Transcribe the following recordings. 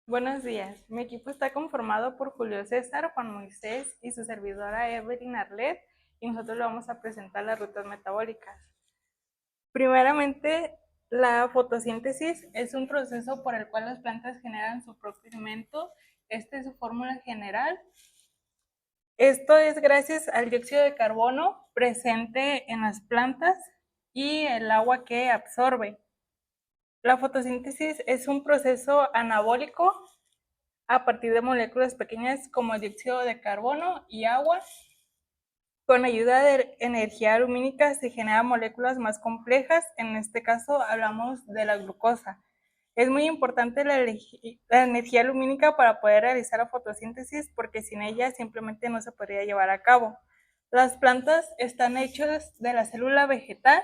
Buenos días. Mi equipo está conformado por Julio César, Juan Moisés y su servidora Evelyn Arlet, y nosotros le vamos a presentar las rutas metabólicas. Primeramente, la fotosíntesis es un proceso por el cual las plantas generan su propio alimento. Esta es su fórmula general. Esto es gracias al dióxido de carbono presente en las plantas y el agua que absorbe. La fotosíntesis es un proceso anabólico a partir de moléculas pequeñas como el dióxido de carbono y agua. Con ayuda de energía lumínica se generan moléculas más complejas, en este caso hablamos de la glucosa. Es muy importante la energía lumínica para poder realizar la fotosíntesis porque sin ella simplemente no se podría llevar a cabo. Las plantas están hechas de la célula vegetal,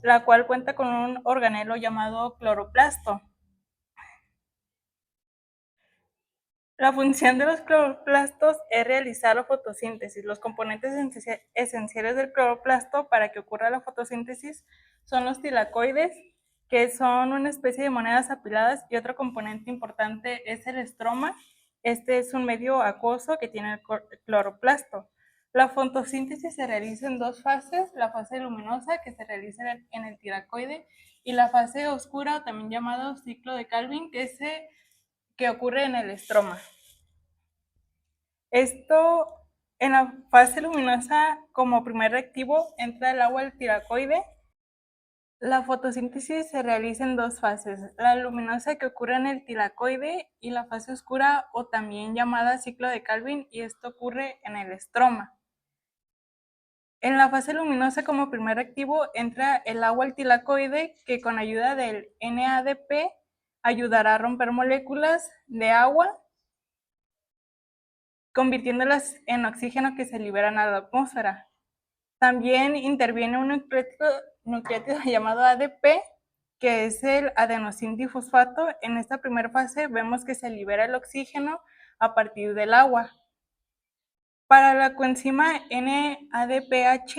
la cual cuenta con un organelo llamado cloroplasto. La función de los cloroplastos es realizar la fotosíntesis. Los componentes esenciales del cloroplasto para que ocurra la fotosíntesis son los tilacoides, que son una especie de monedas apiladas, y otro componente importante es el estroma. Este es un medio acuoso que tiene el cloroplasto. La fotosíntesis se realiza en dos fases: la fase luminosa, que se realiza en el tilacoide, y la fase oscura, también llamado ciclo de Calvin, que ocurre en el estroma. Esto, en la fase luminosa, como primer reactivo, entra el agua al tilacoide. La fotosíntesis se realiza en dos fases: la luminosa, que ocurre en el tilacoide, y la fase oscura, o también llamada ciclo de Calvin, y esto ocurre en el estroma. En la fase luminosa, como primer reactivo, entra el agua al tilacoide, que con ayuda del NADP ayudará a romper moléculas de agua, convirtiéndolas en oxígeno que se liberan a la atmósfera. También interviene un nucleótido llamado ADP, que es el adenosín difosfato. En esta primera fase vemos que se libera el oxígeno a partir del agua. Para la coenzima NADPH,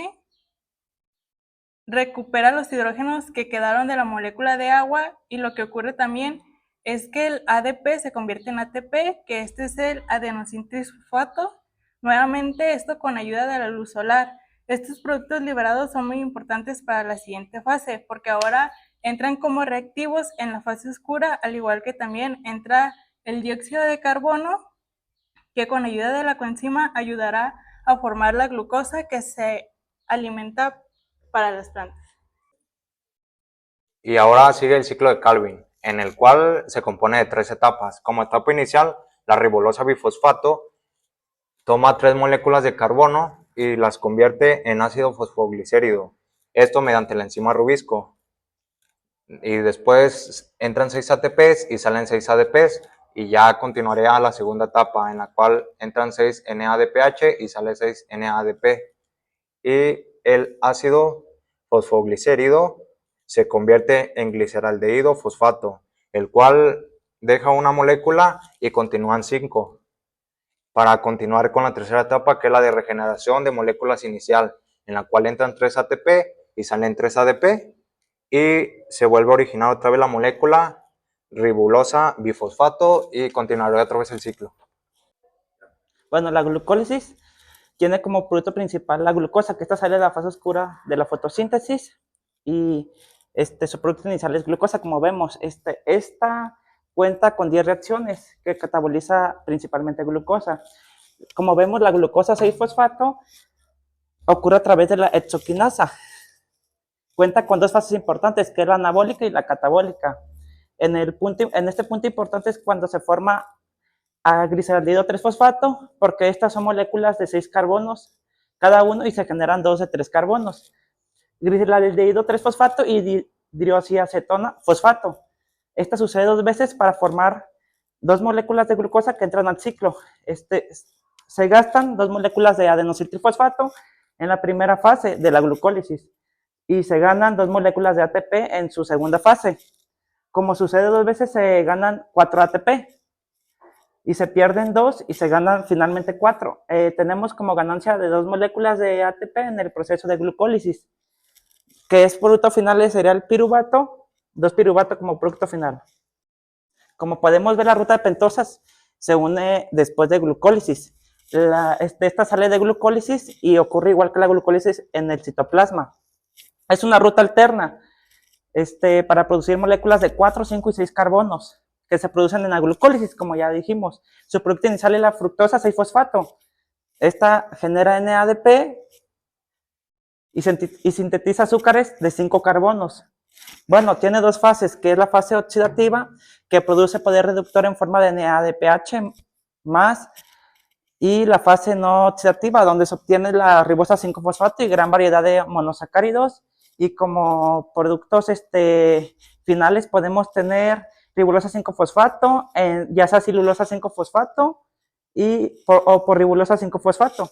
recupera los hidrógenos que quedaron de la molécula de agua, y lo que ocurre también es que el ADP se convierte en ATP, que este es el adenosín trifosfato. Nuevamente, esto con ayuda de la luz solar. Estos productos liberados son muy importantes para la siguiente fase, porque ahora entran como reactivos en la fase oscura, al igual que también entra el dióxido de carbono, que con ayuda de la coenzima ayudará a formar la glucosa que se alimenta para las plantas. Y ahora sigue el ciclo de Calvin, en el cual se compone de tres etapas. Como etapa inicial, la ribolosa bifosfato toma tres moléculas de carbono y las convierte en ácido fosfoglicérido, esto mediante la enzima Rubisco. Y después entran 6 ATPs y salen 6 ADPs, y ya continuaré a la segunda etapa, en la cual entran 6 NADPH y sale 6 NADP. Y el ácido fosfoglicérido se convierte en gliceraldehído fosfato, el cual deja una molécula y continúan 5, para continuar con la tercera etapa, que es la de regeneración de moléculas inicial, en la cual entran 3 ATP y salen 3 ADP, y se vuelve a originar otra vez la molécula ribulosa bifosfato y continuará otra vez el ciclo. Bueno, la glucólisis tiene como producto principal la glucosa, que esta sale de la fase oscura de la fotosíntesis, y su producto inicial es glucosa. Como vemos, esta cuenta con 10 reacciones que cataboliza principalmente glucosa. Como vemos, la glucosa 6-fosfato ocurre a través de la hexoquinasa. Cuenta con dos fases importantes, que es la anabólica y la catabólica. En este punto importante es cuando se forma a gliceraldehído 3-fosfato, porque estas son moléculas de 6 carbonos cada uno y se generan 2 de 3 carbonos. Gliceraldehído 3-fosfato y dioxiacetona fosfato. Esta sucede 2 veces para formar 2 moléculas de glucosa que entran al ciclo. Se gastan 2 moléculas de adenosíntrifosfato en la primera fase de la glucólisis y se ganan 2 moléculas de ATP en su segunda fase. Como sucede 2 veces, se ganan 4 ATP. Y se pierden 2 y se ganan finalmente 4. Tenemos como ganancia de 2 moléculas de ATP en el proceso de glucólisis, que es producto final sería el piruvato, 2 piruvato como producto final. Como podemos ver, la ruta de pentosas se une después de glucólisis. Esta sale de glucólisis y ocurre igual que la glucólisis en el citoplasma. Es una ruta alterna para producir moléculas de 4, 5 y 6 carbonos que se producen en la glucólisis, como ya dijimos. Su producto inicial es la fructosa 6-fosfato. Esta genera NADP y sintetiza azúcares de 5 carbonos. Bueno, tiene dos fases, que es la fase oxidativa, que produce poder reductor en forma de NADPH+, y la fase no oxidativa, donde se obtiene la ribosa 5-fosfato y gran variedad de monosacáridos, y como productos finales podemos tener ribosa 5-fosfato, ya sea celulosa 5-fosfato o por ribosa 5-fosfato.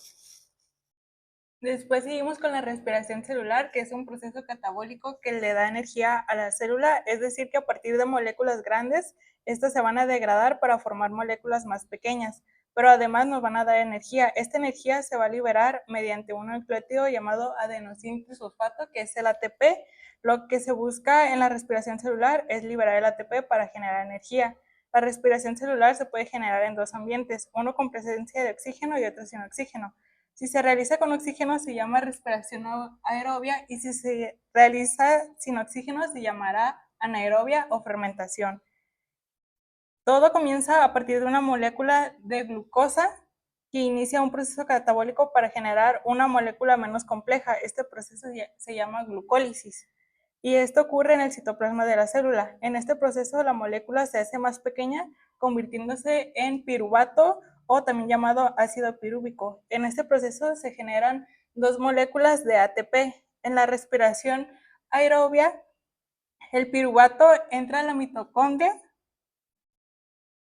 Después seguimos con la respiración celular, que es un proceso catabólico que le da energía a la célula, es decir, que a partir de moléculas grandes, estas se van a degradar para formar moléculas más pequeñas, pero además nos van a dar energía. Esta energía se va a liberar mediante un nucleótido llamado adenosín trisfosfato, que es el ATP. Lo que se busca en la respiración celular es liberar el ATP para generar energía. La respiración celular se puede generar en dos ambientes, uno con presencia de oxígeno y otro sin oxígeno. Si se realiza con oxígeno se llama respiración aerobia y si se realiza sin oxígeno se llamará anaerobia o fermentación. Todo comienza a partir de una molécula de glucosa que inicia un proceso catabólico para generar una molécula menos compleja. Este proceso se llama glucólisis y esto ocurre en el citoplasma de la célula. En este proceso la molécula se hace más pequeña, convirtiéndose en piruvato o también llamado ácido pirúvico. En este proceso se generan dos moléculas de ATP. En la respiración aerobia, el piruvato entra a la mitocondria.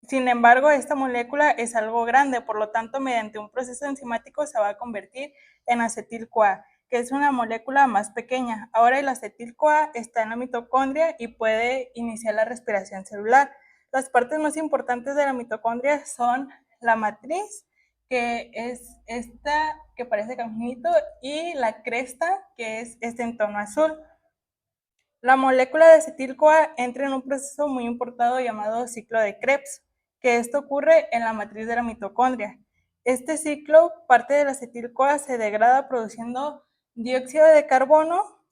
Sin embargo, esta molécula es algo grande, por lo tanto, mediante un proceso enzimático se va a convertir en acetil-CoA, que es una molécula más pequeña. Ahora el acetil-CoA está en la mitocondria y puede iniciar la respiración celular. Las partes más importantes de la mitocondria son la matriz, que es esta que parece caminito, y la cresta, que es en tono azul. La molécula de acetil-CoA entra en un proceso muy importante llamado ciclo de Krebs, que esto ocurre en la matriz de la mitocondria. Este ciclo, parte del acetil-CoA se degrada produciendo dióxido de carbono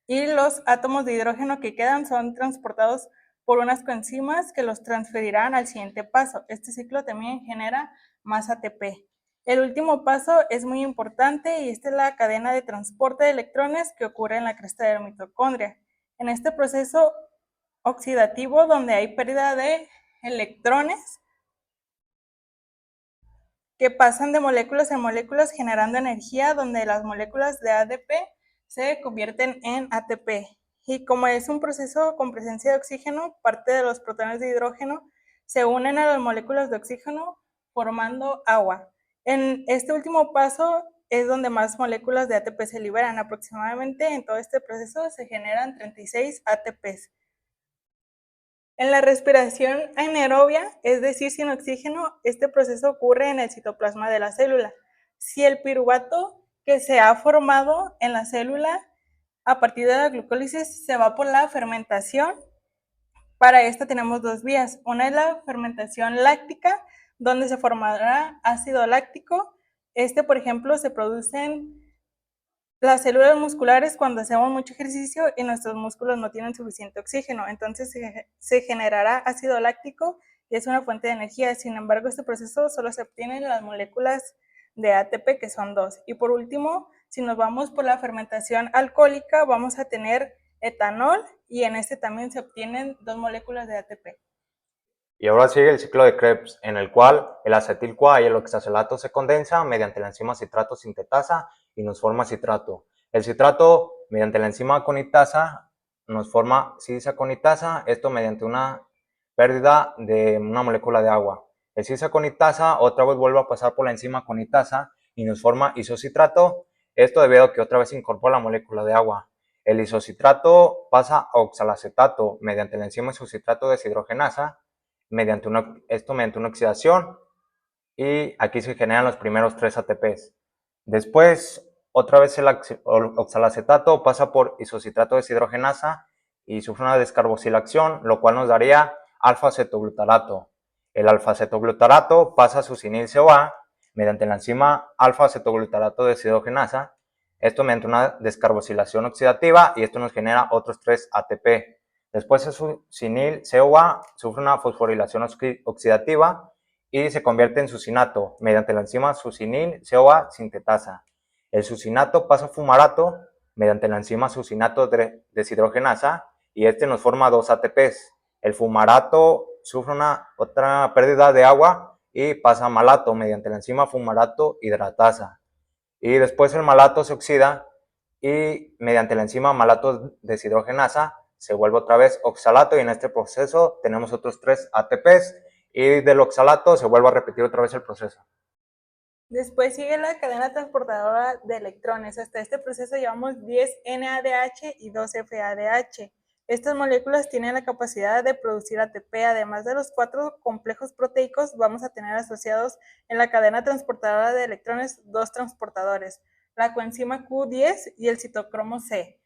y los átomos de hidrógeno que quedan son transportados por unas coenzimas que los transferirán al siguiente paso. Este ciclo también genera más ATP. El último paso es muy importante y esta es la cadena de transporte de electrones que ocurre en la cresta de la mitocondria. En este proceso oxidativo donde hay pérdida de electrones que pasan de moléculas en moléculas generando energía, donde las moléculas de ADP se convierten en ATP. Y como es un proceso con presencia de oxígeno, parte de los protones de hidrógeno se unen a las moléculas de oxígeno formando agua. En este último paso es donde más moléculas de ATP se liberan. Aproximadamente en todo este proceso se generan 36 ATPs. En la respiración anaerobia, es decir, sin oxígeno, este proceso ocurre en el citoplasma de la célula. Si el piruvato que se ha formado en la célula a partir de la glucólisis se va por la fermentación, para esta tenemos dos vías. Una es la fermentación láctica, donde se formará ácido láctico. Por ejemplo, se producen las células musculares cuando hacemos mucho ejercicio y nuestros músculos no tienen suficiente oxígeno, entonces se generará ácido láctico y es una fuente de energía. Sin embargo, este proceso solo se obtiene en las moléculas de ATP, que son dos. Y por último, si nos vamos por la fermentación alcohólica, vamos a tener etanol y en este también se obtienen dos moléculas de ATP. Y ahora sigue el ciclo de Krebs, en el cual el acetil-CoA y el oxazolato se condensan mediante la enzima citrato sintetasa y nos forma citrato. El citrato, mediante la enzima conitasa, nos forma cis-aconitasa, esto mediante una pérdida de una molécula de agua. El cis-aconitasa otra vez vuelve a pasar por la enzima conitasa y nos forma isocitrato, esto debido a que otra vez se incorpora la molécula de agua. El isocitrato pasa a oxalacetato mediante la enzima isocitrato deshidrogenasa, mediante una oxidación, y aquí se generan los primeros 3 ATPs. Después, otra vez el oxalacetato pasa por isocitrato deshidrogenasa y sufre una descarboxilación, lo cual nos daría alfa-acetoglutarato. El alfa-acetoglutarato pasa a sucinil-CoA mediante la enzima alfa-acetoglutarato deshidrogenasa, esto mediante una descarboxilación oxidativa, y esto nos genera otros 3 ATP. Después el sucinil-CoA sufre una fosforilación oxidativa y se convierte en sucinato mediante la enzima sucinil-CoA sintetasa. El sucinato pasa a fumarato mediante la enzima sucinato deshidrogenasa, y este nos forma 2 ATPs. El fumarato sufre otra pérdida de agua y pasa a malato mediante la enzima fumarato hidratasa. Y después el malato se oxida y mediante la enzima malato deshidrogenasa se vuelve otra vez oxalato, y en este proceso tenemos otros 3 ATPs, y del oxalato se vuelve a repetir otra vez el proceso. Después sigue la cadena transportadora de electrones. Hasta este proceso llevamos 10 NADH y 2 FADH. Estas moléculas tienen la capacidad de producir ATP. Además de los 4 complejos proteicos, vamos a tener asociados en la cadena transportadora de electrones 2 transportadores, la coenzima Q10 y el citocromo C.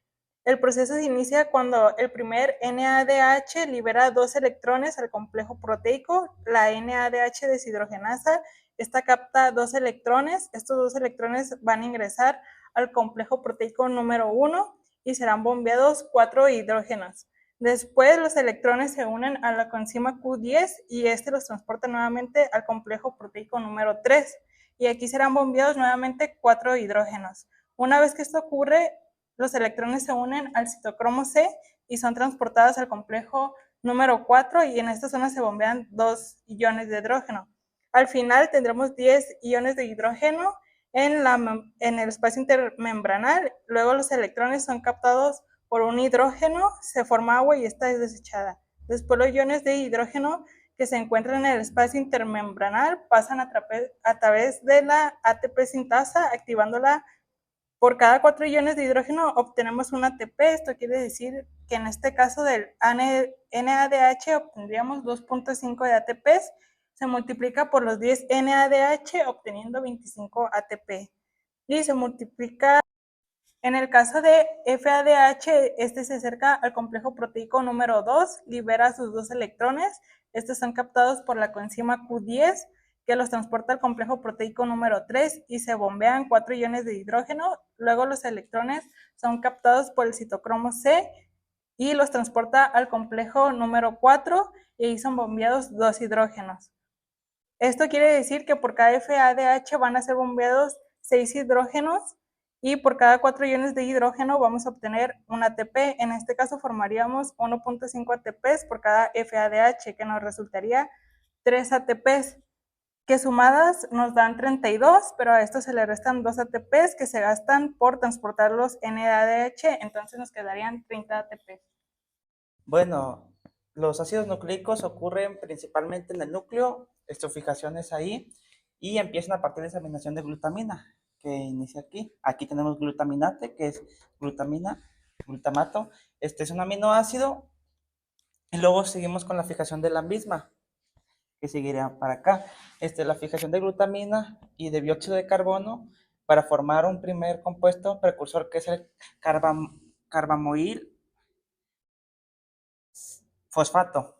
El proceso se inicia cuando el primer NADH libera 2 electrones al complejo proteico, la NADH deshidrogenasa. Esta capta 2 electrones. Estos 2 electrones van a ingresar al complejo proteico número 1 y serán bombeados 4 hidrógenos. Después los electrones se unen a la coenzima Q10 y este los transporta nuevamente al complejo proteico número 3, y aquí serán bombeados nuevamente 4 hidrógenos. Una vez que esto ocurre, los electrones se unen al citocromo C y son transportados al complejo número 4, y en esta zona se bombean 2 iones de hidrógeno. Al final tendremos 10 iones de hidrógeno en el espacio intermembranal. Luego los electrones son captados por un hidrógeno, se forma agua y esta es desechada. Después los iones de hidrógeno que se encuentran en el espacio intermembranal pasan a través de la ATP sintasa, activándola. Por cada 4 iones de hidrógeno obtenemos un ATP. Esto quiere decir que en este caso del NADH obtendríamos 2.5 de ATPs. Se multiplica por los 10 NADH obteniendo 25 ATP. Y se multiplica, en el caso de FADH, este se acerca al complejo proteico número 2, libera sus 2 electrones. Estos son captados por la coenzima Q10, que los transporta al complejo proteico número 3 y se bombean 4 iones de hidrógeno. Luego los electrones son captados por el citocromo C y los transporta al complejo número 4 y ahí son bombeados 2 hidrógenos. Esto quiere decir que por cada FADH van a ser bombeados 6 hidrógenos y por cada 4 iones de hidrógeno vamos a obtener un ATP. En este caso formaríamos 1.5 ATPs por cada FADH, que nos resultaría 3 ATPs, que sumadas nos dan 32, pero a esto se le restan 2 ATPs que se gastan por transportar los NADH, entonces nos quedarían 30 ATPs. Bueno, los ácidos nucleicos ocurren principalmente en el núcleo, fijaciones ahí, y empiezan a partir de esa amenación de glutamina, que inicia aquí. Aquí tenemos glutaminate, que es glutamina, glutamato. Este es un aminoácido, y luego seguimos con la fijación de la misma, que seguiría para acá. La fijación de glutamina y de dióxido de carbono para formar un primer compuesto precursor, que es el carbamoil fosfato.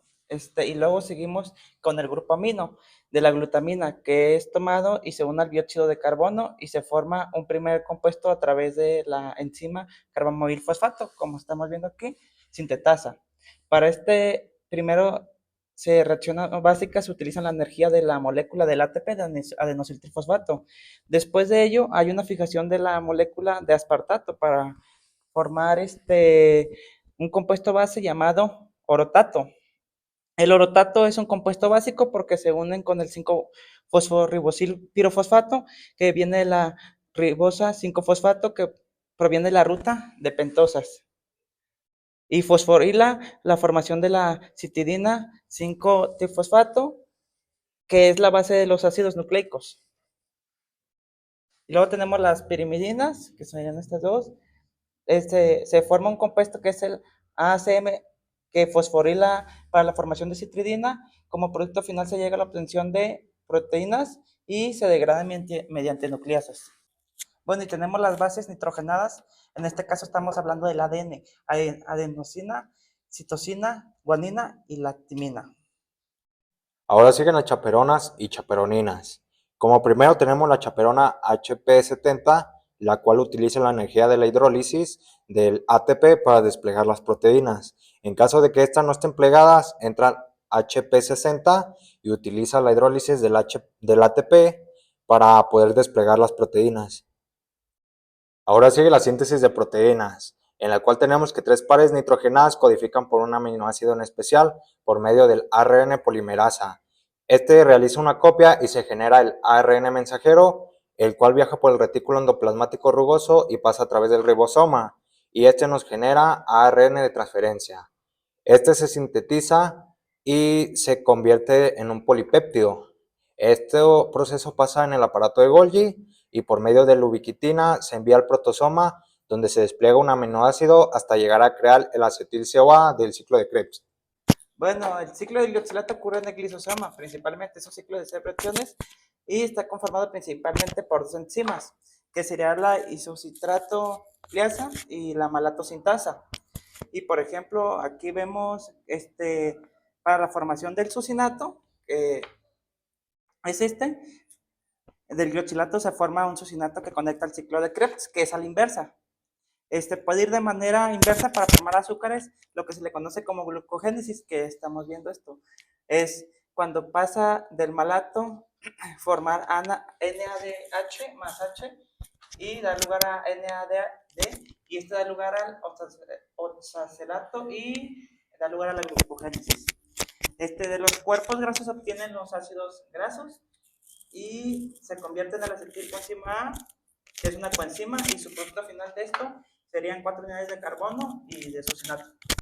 Y luego seguimos con el grupo amino de la glutamina, que es tomado y se une al dióxido de carbono y se forma un primer compuesto a través de la enzima carbamoil fosfato, como estamos viendo aquí, sintetasa. Para este primero reacción básica se utiliza la energía de la molécula del ATP de adenosiltrifosfato. Después de ello hay una fijación de la molécula de aspartato para formar un compuesto base llamado orotato. El orotato es un compuesto básico porque se unen con el 5-fosforibosil pirofosfato, que viene de la ribosa 5-fosfato, que proviene de la ruta de pentosas. Y fosforila la formación de la citidina 5-trifosfato, que es la base de los ácidos nucleicos. Y luego tenemos las pirimidinas, que serían estas dos. Se forma un compuesto que es el ACM, que fosforila para la formación de citridina. Como producto final se llega a la obtención de proteínas y se degrada mediante nucleasas. Bueno, y tenemos las bases nitrogenadas. En este caso estamos hablando del ADN, adenosina, citosina, guanina y lactimina. Ahora siguen las chaperonas y chaperoninas. Como primero tenemos la chaperona HP70, la cual utiliza la energía de la hidrólisis del ATP para desplegar las proteínas. En caso de que estas no estén plegadas, entra HP60 y utiliza la hidrólisis del ATP para poder desplegar las proteínas. Ahora sigue la síntesis de proteínas, en la cual tenemos que 3 pares nitrogenadas codifican por un aminoácido en especial por medio del ARN polimerasa. Este realiza una copia y se genera el ARN mensajero, el cual viaja por el retículo endoplasmático rugoso y pasa a través del ribosoma, y este nos genera ARN de transferencia. Este se sintetiza y se convierte en un polipéptido. Este proceso pasa en el aparato de Golgi y por medio de la ubiquitina se envía al protosoma, donde se despliega un aminoácido hasta llegar a crear el acetil-CoA del ciclo de Krebs. Bueno, el ciclo del glioxilato ocurre en el glisosoma, principalmente es un ciclo de 6 reacciones y está conformado principalmente por 2 enzimas, que sería la isocitrato liasa y la malatosintasa. Y por ejemplo, aquí vemos para la formación del sucinato, es del glioxilato se forma un sucinato que conecta al ciclo de Krebs, que es a la inversa. Puede ir de manera inversa para formar azúcares, lo que se le conoce como glucogénesis, que estamos viendo esto. Es cuando pasa del malato formar NADH más H y da lugar a NAD y esto da lugar al oxacelato y da lugar a la glucogénesis. De los cuerpos grasos obtienen los ácidos grasos y se convierten en la acetilcoenzima A, que es una coenzima, y su producto final de esto serían 4 unidades de carbono y de sucinato.